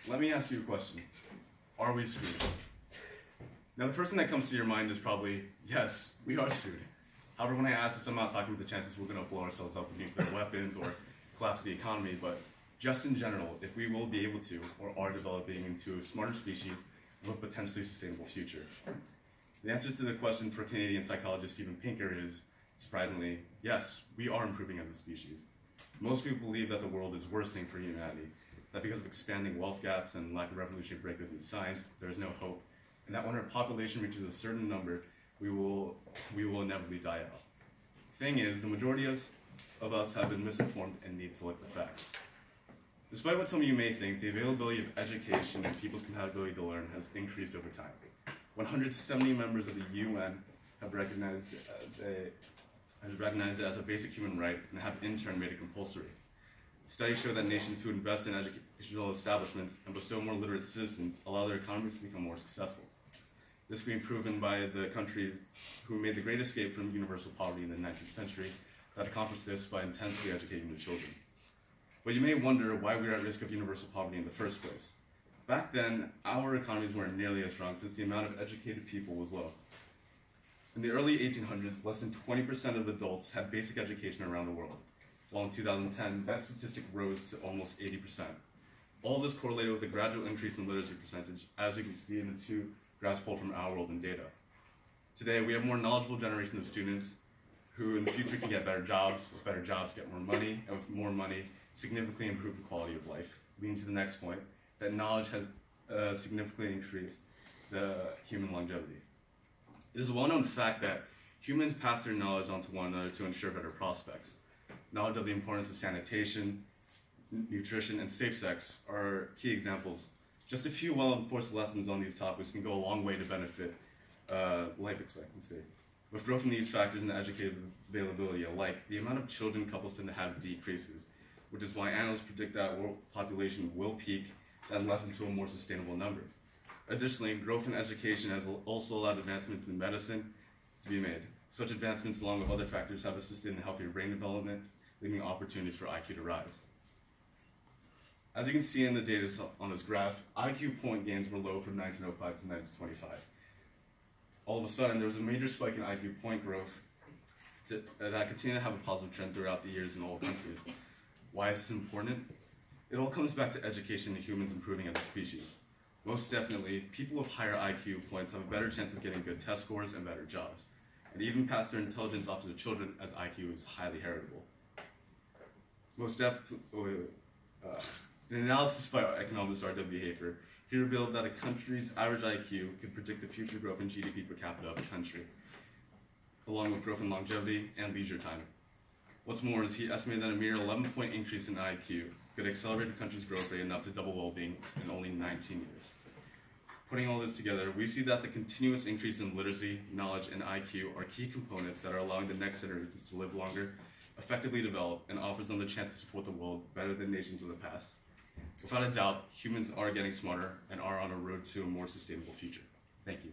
let me ask you a question. Are we screwed? Now, the first thing that comes to your mind is probably, yes, we are screwed. However, when I ask this, I'm not talking about the chances we're going to blow ourselves up with nuclear weapons or collapse the economy, but just in general, if we will be able to, or are developing into a smarter species with a potentially sustainable future. The answer to the question for Canadian psychologist Steven Pinker is, surprisingly, yes, we are improving as a species. Most people believe that the world is worsening for humanity, that because of expanding wealth gaps and lack of revolutionary breakthroughs in science, there is no hope, and that when our population reaches a certain number, we will inevitably die out. The thing is, the majority of us have been misinformed and need to look at the facts. Despite what some of you may think, the availability of education and people's compatibility to learn has increased over time. 170 members of the UN have recognized it as a basic human right and have in turn made it compulsory. Studies show that nations who invest in educational establishments and bestow more literate citizens allow their economies to become more successful. This being proven by the countries who made the great escape from universal poverty in the 19th century that accomplished this by intensely educating their children. But you may wonder why we are at risk of universal poverty in the first place. Back then, our economies weren't nearly as strong since the amount of educated people was low. In the early 1800s, less than 20% of adults had basic education around the world, while in 2010, that statistic rose to almost 80%. All this correlated with a gradual increase in literacy percentage, as you can see in the two graphs pulled from Our World in Data. Today, we have a more knowledgeable generation of students who in the future can get better jobs, with better jobs get more money, and with more money, significantly improve the quality of life, leading to the next point, that knowledge has significantly increased the human longevity. It is a well-known fact that humans pass their knowledge on to one another to ensure better prospects. Knowledge of the importance of sanitation, nutrition, and safe sex are key examples. Just a few well-enforced lessons on these topics can go a long way to benefit life expectancy. With growth in these factors and educated availability alike, the amount of children couples tend to have decreases, which is why analysts predict that world population will peak and lessen to a more sustainable number. Additionally, growth in education has also allowed advancements in medicine to be made. Such advancements, along with other factors, have assisted in healthier brain development, leaving opportunities for IQ to rise. As you can see in the data on this graph, IQ point gains were low from 1905 to 1925. All of a sudden, there was a major spike in IQ point growth that continued to have a positive trend throughout the years in all countries. Why is this important? It all comes back to education and humans improving as a species. Most definitely, people with higher IQ points have a better chance of getting good test scores and better jobs, and even pass their intelligence off to the children as IQ is highly heritable. An analysis by economist R.W. Hafer, he revealed that a country's average IQ could predict the future growth in GDP per capita of the country, along with growth in longevity and leisure time. What's more is he estimated that a mere 11-point increase in IQ could accelerate the country's growth rate enough to double well-being in only 19 years. Putting all this together, we see that the continuous increase in literacy, knowledge, and IQ are key components that are allowing the next generations to live longer, effectively develop, and offers them the chance to support the world better than nations of the past. Without a doubt, humans are getting smarter and are on a road to a more sustainable future. Thank you.